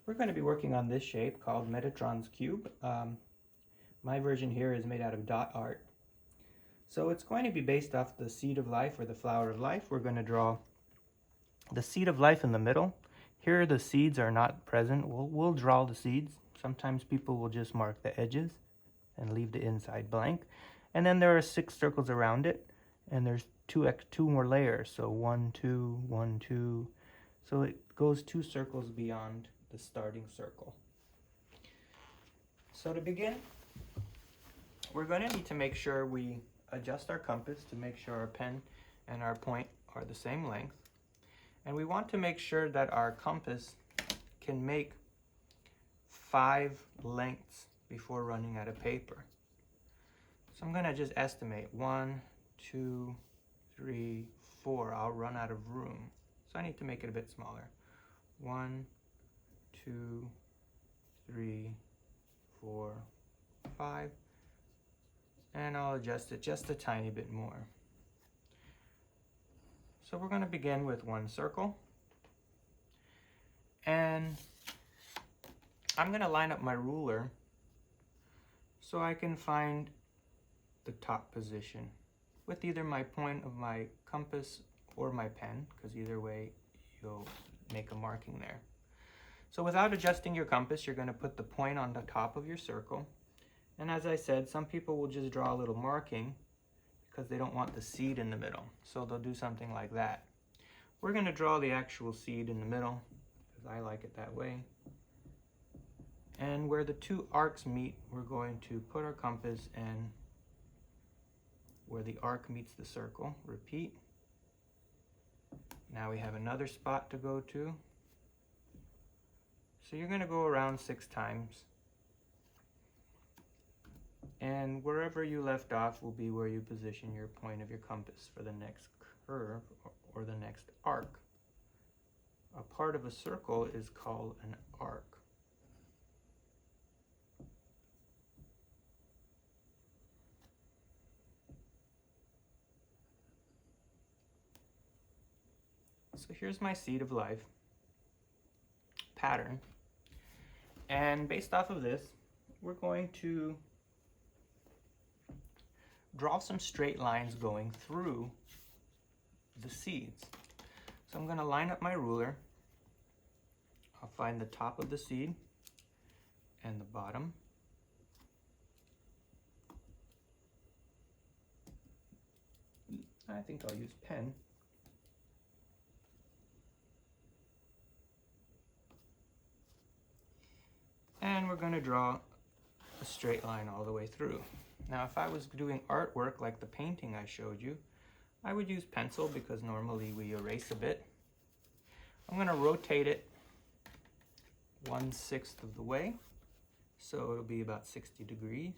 We're going to be working on this shape called Metatron's cube. My version here is made out of dot art. So it's going to be based off the seed of life or the flower of life. We're going to draw the seed of life in the middle. Here the seeds are not present. We'll draw the seeds. Sometimes people will just mark the edges and leave the inside blank. And then there are 6 circles around it, and there's two more layers. So 1, 2, 1, 2. So it goes 2 circles beyond the starting circle. So to begin, we're going to need to make sure we adjust our compass to make sure our pen and our point are the same length. And we want to make sure that our compass can make 5 lengths before running out of paper. So I'm going to just estimate 1, 2, 3, 4. I'll run out of room. So I need to make it a bit smaller. 1, 2, 3, 4, 5. And I'll adjust it just a tiny bit more. So we're going to begin with 1 circle. And I'm going to line up my ruler so I can find the top position with either my point of my compass or my pen, because either way you'll make a marking there. So without adjusting your compass, you're going to put the point on the top of your circle. And as I said, some people will just draw a little marking because they don't want the seed in the middle. So they'll do something like that. We're going to draw the actual seed in the middle because I like it that way. And where the 2 arcs meet, we're going to put our compass in where the arc meets the circle. Repeat. Now we have another spot to go to. So you're going to go around 6 times. And wherever you left off will be where you position your point of your compass for the next curve or the next arc. A part of a circle is called an arc. So here's my seed of life pattern. And based off of this, we're going to draw some straight lines going through the seeds. So I'm going to line up my ruler. I'll find the top of the seed and the bottom. I think I'll use pen. And we're going to draw a straight line all the way through. Now, if I was doing artwork like the painting I showed you, I would use pencil because normally we erase a bit. I'm going to rotate it 1/6 of the way, so it'll be about 60 degrees.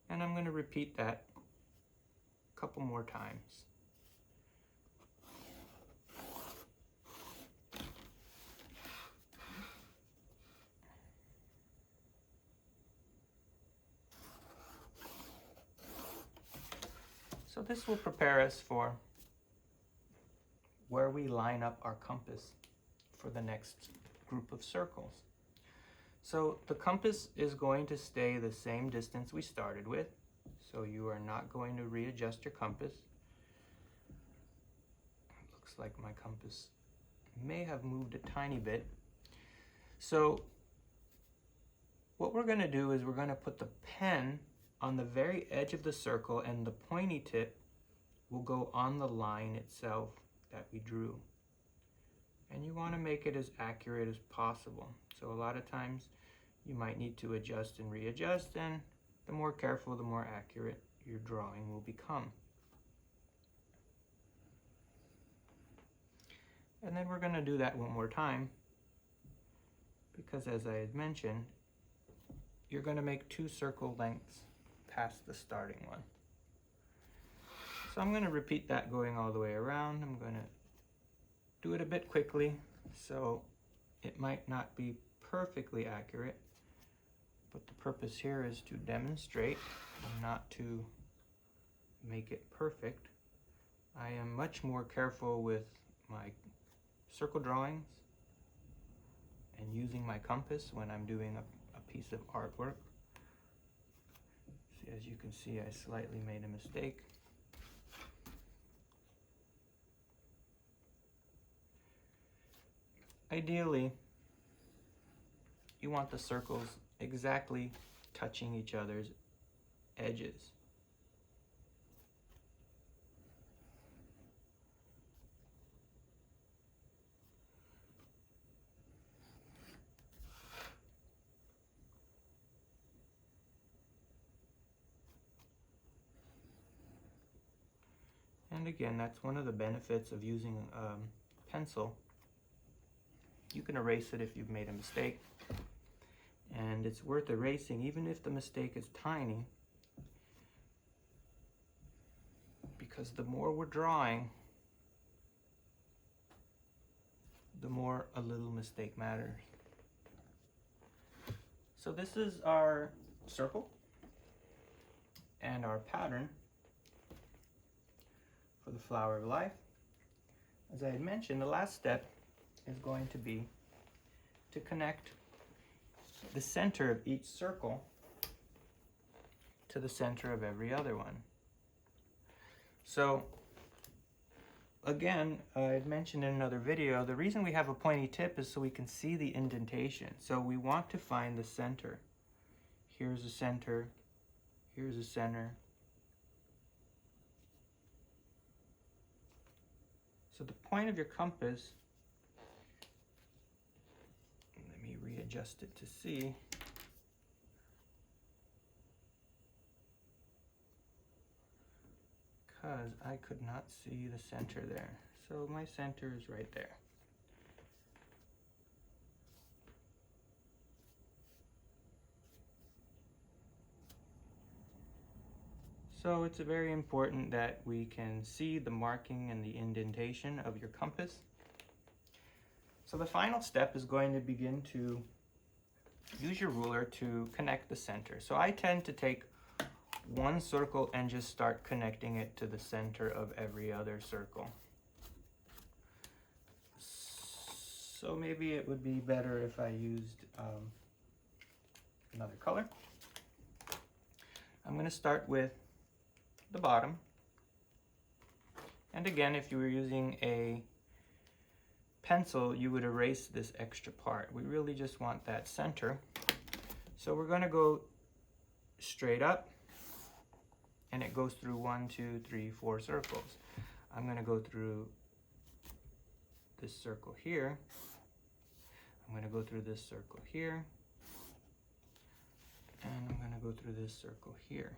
And I'm going to repeat that a couple more times. So this will prepare us for where we line up our compass for the next group of circles. So the compass is going to stay the same distance we started with. So you are not going to readjust your compass. Looks like my compass may have moved a tiny bit. So what we're going to do is we're going to put the pen on the very edge of the circle, and the pointy tip will go on the line itself that we drew. And you want to make it as accurate as possible. So a lot of times you might need to adjust and readjust, and the more careful, the more accurate your drawing will become. And then we're going to do that one more time because, as I had mentioned, you're going to make 2 circle lengths past the starting one. So I'm going to repeat that going all the way around. I'm going to do it a bit quickly, so it might not be perfectly accurate, but the purpose here is to demonstrate and not to make it perfect. I am much more careful with my circle drawings and using my compass when I'm doing a piece of artwork. See, as you can see, I slightly made a mistake. Ideally, you want the circles exactly touching each other's edges. And again, that's one of the benefits of using a pencil. You can erase it if you've made a mistake. And it's worth erasing even if the mistake is tiny, because the more we're drawing, the more a little mistake matters. So this is our circle and our pattern for the flower of life. As I had mentioned, the last step is going to be to connect the center of each circle to the center of every other one. So again, I had mentioned in another video, the reason we have a pointy tip is so we can see the indentation. So we want to find the center. Here's the center, here's the center. So the point of your compass, let me readjust it to see. Because I could not see the center there. So my center is right there. So it's very important that we can see the marking and the indentation of your compass. So the final step is going to begin to use your ruler to connect the center. So I tend to take one circle and just start connecting it to the center of every other circle. So maybe it would be better if I used another color. I'm going to start with the bottom. And again, if you were using a pencil, you would erase this extra part. We really just want that center. So we're going to go straight up, and it goes through 1, 2, 3, 4 circles. I'm going to go through this circle here. I'm going to go through this circle here. And I'm going to go through this circle here.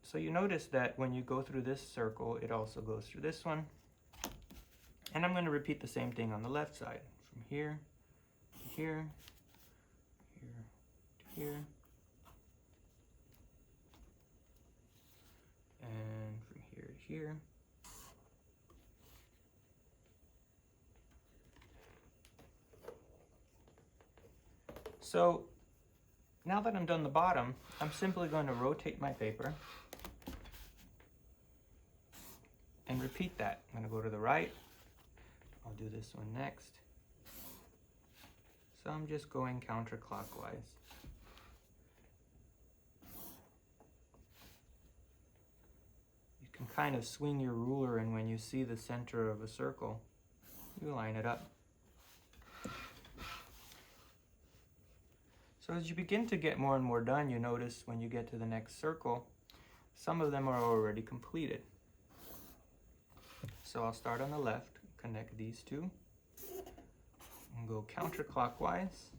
So you notice that when you go through this circle, it also goes through this one. And I'm going to repeat the same thing on the left side. From here to here, here to here, and from here to here. So now that I'm done the bottom, I'm simply going to rotate my paper and repeat that. I'm going to go to the right. I'll do this one next. So I'm just going counterclockwise. You can kind of swing your ruler, and when you see the center of a circle, you line it up. So as you begin to get more and more done, you notice when you get to the next circle, some of them are already completed. So I'll start on the left, connect these two, and go counterclockwise.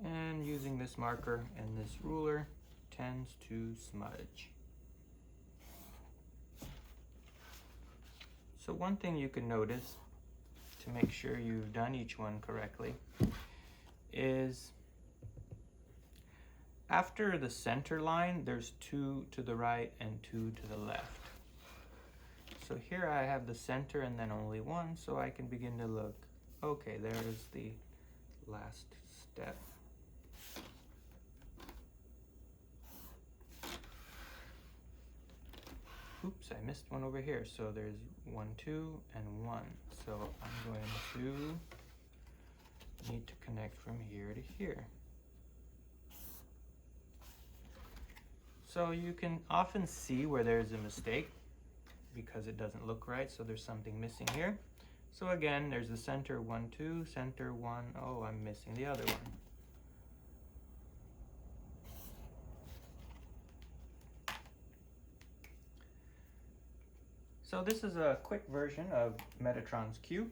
And using this marker and this ruler tends to smudge. So one thing you can notice to to make sure you've done each one correctly is after the center line, there's 2 to the right and 2 to the left. So here I have the center and then only 1, so I can begin to look. Okay, there is the last step. Oops, I missed one over here. So there's 1, 2, and 1. So I'm going to need to connect from here to here. So you can often see where there's a mistake because it doesn't look right, so there's something missing here. So again, there's the center 1, 2, center 1. Oh, I'm missing the other one. So this is a quick version of Metatron's cube,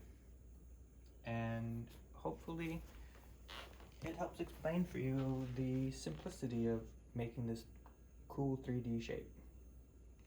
and hopefully it helps explain for you the simplicity of making this cool 3D shape.